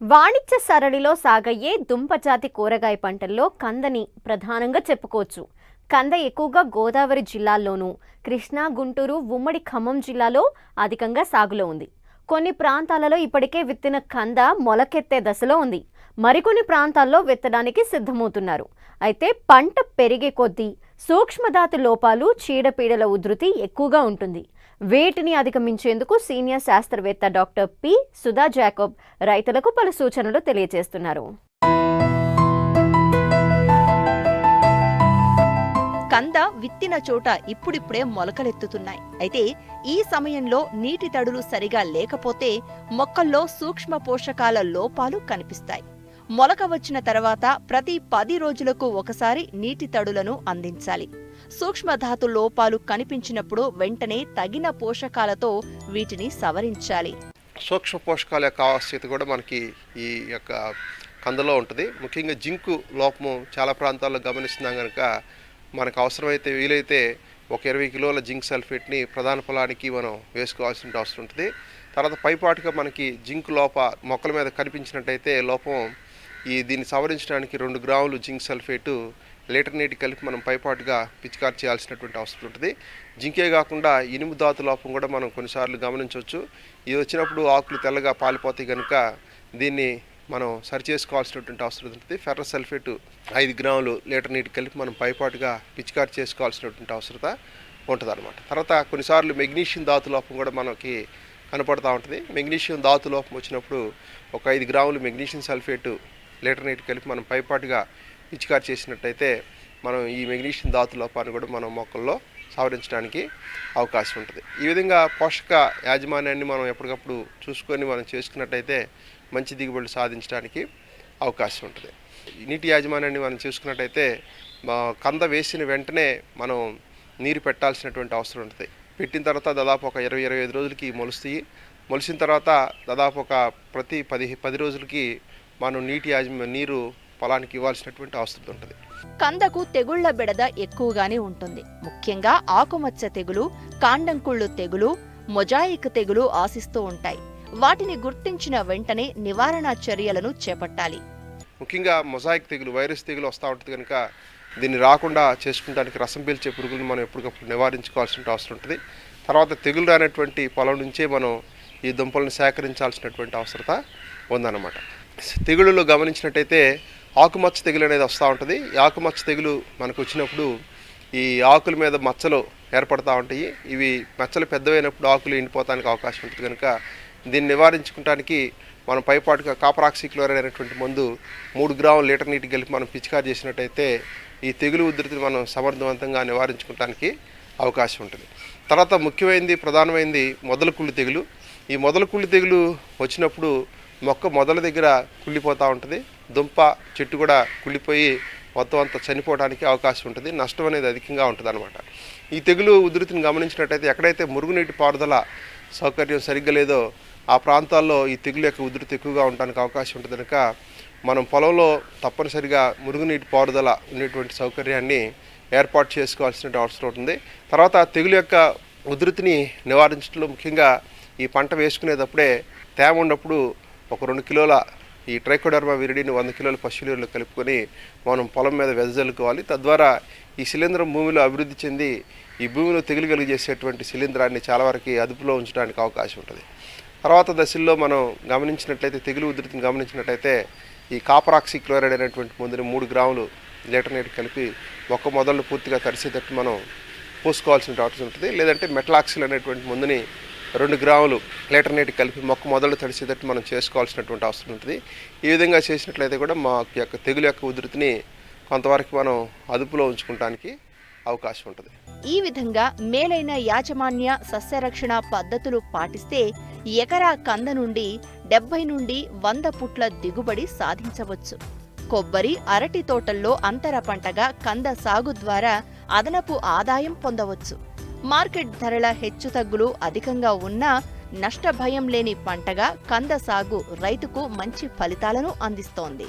వాణిజ్య సరళిలో సాగయ్యే దుంపజాతి కూరగాయ పంటల్లో కందని ప్రధానంగా చెప్పుకోవచ్చు. కంద ఎక్కువగా గోదావరి జిల్లాల్లోనూ, కృష్ణా, గుంటూరు, ఉమ్మడి ఖమ్మం జిల్లాలో అధికంగా సాగులో ఉంది. కొన్ని ప్రాంతాలలో ఇప్పటికే విత్తిన కంద మొలకెత్తే దశలో ఉంది. మరికొన్ని ప్రాంతాల్లో విత్తడానికి సిద్ధమవుతున్నారు. అయితే పంట పెరిగే కొద్దీ సూక్ష్మధాతు లోపాలు, చీడపీడల ఉధృతి ఎక్కువగా ఉంటుంది. వీటిని అధిగమించేందుకు సీనియర్ శాస్త్రవేత్త డాక్టర్ పి. సుధా జాకబ్ రైతులకు పలు సూచనలు తెలియజేస్తున్నారు. కంద విత్తిన చోట ఇప్పుడిప్పుడే మొలకలెత్తుతున్నాయి. అయితే ఈ సమయంలో నీటి తడులు సరిగా లేకపోతే మొక్కల్లో సూక్ష్మ పోషకాల లోపాలు కనిపిస్తాయి. మొలక వచ్చిన తర్వాత ప్రతి 10 రోజులకు ఒకసారి నీటి తడులను అందించాలి. సూక్ష్మధాతు లోపాలు కనిపించినప్పుడు వెంటనే తగిన పోషకాలతో వీటిని సవరించాలి. సూక్ష్మ పోషకాల యొక్క ఆవశ్యకత కూడా మనకి ఈ యొక్క కందలో ఉంటుంది. ముఖ్యంగా జింకు లోపము చాలా ప్రాంతాల్లో గమనిస్తున్నాం కనుక మనకు అవసరమైతే వీలైతే ఒక 20 కిలోల జింక్ సల్ఫేట్ని ప్రధాన పొలానికి మనం వేసుకోవాల్సిన అవసరం ఉంటుంది. తర్వాత పైపాటుగా మనకి జింక్ మొక్కల మీద కనిపించినట్టయితే లోపం దీన్ని సవరించడానికి 2 గ్రాములు జింక్ సల్ఫేటు లీటర్ నీటి కలిపి మనం పైపాటుగా పిచికారి చేయాల్సినటువంటి అవసరం ఉంటుంది. జింకే కాకుండా ఇనుము ధాతు లోపం కూడా మనం కొన్నిసార్లు గమనించవచ్చు. ఇది వచ్చినప్పుడు ఆకులు తెల్లగా పాలిపోతాయి కనుక దీన్ని మనం సరిచేసుకోవాల్సినటువంటి అవసరం ఉంటుంది. ఫెర్రస్ సల్ఫేటు 5 గ్రాములు లీటర్ నీటి కలిపి మనం పైపాటుగా పిచికారి చేసుకోవాల్సినటువంటి అవసరత ఉంటుంది అన్నమాట. తర్వాత కొన్నిసార్లు మెగ్నీషియం ధాతు లోపం కూడా మనకి కనపడుతూ ఉంటుంది. మెగ్నీషియం ధాతు లోపం వచ్చినప్పుడు ఒక 5 గ్రాములు మెగ్నీషియం సల్ఫేటు లీటర్ నీటి కలిపి మనం పైపాటుగా పిచికారి చేసినట్టయితే మనం ఈ మెగ్నీషియం ధాతు లోపాన్ని కూడా మనం మొక్కల్లో సవరించడానికి అవకాశం ఉంటుంది. ఈ విధంగా పోషక యాజమాన్యాన్ని మనం ఎప్పటికప్పుడు చూసుకొని మనం చేసుకున్నట్టయితే మంచి దిగుబడులు సాధించడానికి అవకాశం ఉంటుంది. నీటి యాజమాన్యాన్ని మనం చూసుకున్నట్టయితే కంద వేసిన వెంటనే మనం నీరు పెట్టాల్సినటువంటి అవసరం ఉంటుంది. పెట్టిన తర్వాత దాదాపు ఒక 20-25 రోజులకి మొలుస్తాయి. మొలిసిన తర్వాత దాదాపు ఒక ప్రతి 10 రోజులకి మనం నీరు పొలానికి ఇవ్వాల్సినటువంటి అవసరం ఉంటుంది. కందకు తెగుళ్ల బెడద ఎక్కువగానే ఉంటుంది. ముఖ్యంగా ఆకుమచ్చ తెగులు, కాండంకుళ్ళు తెగులు, మొజాయిక్ తెగులు ఆశిస్తూ ఉంటాయి. వాటిని గుర్తించిన వెంటనే నివారణ చర్యలను చేపట్టాలి. ముఖ్యంగా మొజాయిక్ తెగులు, వైరస్ తెగులు వస్తూ ఉంటుంది కనుక దీన్ని రాకుండా చేసుకుంటానికి రసం పీల్చే పురుగులను మనం ఎప్పటికప్పుడు నివారించుకోవాల్సిన అవసరం ఉంటుంది. తర్వాత తెగులు రానటువంటి పొలం నుంచే మనం ఈ దుంపలను సేకరించాల్సినటువంటి అవసరత ఉందన్నమాట. తెగుళ్ళలో గమనించినట్టయితే ఆకుమచ్చ తెగులు అనేది వస్తూ ఉంటుంది. ఈ ఆకుమచ్చ తెగులు మనకు వచ్చినప్పుడు ఈ ఆకుల మీద మచ్చలు ఏర్పడుతూ ఉంటాయి. ఇవి మచ్చలు పెద్దవైనప్పుడు ఆకులు ఎండిపోతానికి అవకాశం ఉంటుంది కనుక దీన్ని నివారించుకోవడానికి మనం పైపాటుగా కాపర్ ఆక్సీక్లోరైడ్ అనేటువంటి మందు 3 గ్రాముల లీటర్ నీటి కలిపి మనం పిచికారి చేసినట్టయితే ఈ తెగులు ఉధృతిని మనం సమర్థవంతంగా నివారించుకోవడానికి అవకాశం ఉంటుంది. తర్వాత ముఖ్యమైనది, ప్రధానమైనది మొదల కుళ్ళు తెగులు. ఈ మొదల కుళ్ళు తెగులు వచ్చినప్పుడు మొక్క మొదల దగ్గర కుళ్ళిపోతూ ఉంటుంది. దుంప చెట్టు కూడా కుళ్ళిపోయి మొత్తం అంతా చనిపోవడానికి అవకాశం ఉంటుంది. నష్టం అనేది అధికంగా ఉంటుంది అన్నమాట. ఈ తెగులు ఉధృతిని గమనించినట్టయితే ఎక్కడైతే మురుగునీటి పారుదల సౌకర్యం సరిగ్గా లేదో ఆ ప్రాంతాల్లో ఈ తెగులు యొక్క ఉధృతి ఎక్కువగా ఉండడానికి అవకాశం ఉంటుంది కనుక మనం పొలంలో తప్పనిసరిగా మురుగునీటి పారుదల ఉండేటువంటి సౌకర్యాన్ని ఏర్పాటు చేసుకోవాల్సిన అవసరం ఉంటుంది. తర్వాత తెగులు యొక్క ఉధృతిని నివారించడంలో ముఖ్యంగా ఈ పంట వేసుకునేటప్పుడే తేమ ఉన్నప్పుడు ఒక 2 కిలోల ఈ ట్రైకోడర్మా విరిడిని 100 కిలోల పశువులలో కలుపుకొని మనం పొలం మీద వెదజల్లుకోవాలి. తద్వారా ఈ శిలీంధ్రం భూమిలో అభివృద్ధి చెంది ఈ భూమిలో తెగులు కలిగజేసేటువంటి శిలీంధ్రాన్ని చాలా వరకు అదుపులో ఉంచడానికి అవకాశం ఉంటుంది. తర్వాత దశల్లో మనం గమనించినట్లయితే తెగులు ఉధృతిని గమనించినట్లయితే ఈ కాపర్ ఆక్సీక్లోరైడ్ అనేటువంటి మందుని 3 గ్రాములు లీటర్ నీటి కలిపి మొక్క మొదళ్ళు పూర్తిగా తడిసేటట్టు మనం పోసుకోవాల్సిన అవసరం ఉంటుంది. లేదంటే మెటలాక్సిల్ అనేటువంటి మందుని 2 గ్రాములు లీటర్ నీటి కలిపి మొక్క మొదలు తడిసేటట్టు మనం చేసుకోవాల్సినటువంటి అవసరం ఉంటుంది. ఈ విధంగా చేసినట్లయితే కూడా మా యొక్క తెగులు యొక్క ఉధృతిని కొంతవరకు మనం అదుపులో ఉంచుకోవడానికి అవకాశం ఉంటుంది. ఈ విధంగా మేలైన యాజమాన్య సస్యరక్షణ పద్ధతులు పాటిస్తే ఎకరా కంద నుండి 70 నుండి 100 పుట్ల దిగుబడి సాధించవచ్చు. కొబ్బరి, అరటి తోటల్లో అంతర పంటగా కంద సాగు ద్వారా అదనపు ఆదాయం పొందవచ్చు. మార్కెట్ ధరల హెచ్చుతగ్గులు అధికంగా ఉన్నా నష్టభయం లేని పంటగా కంద సాగు రైతుకు మంచి ఫలితాలను అందిస్తోంది.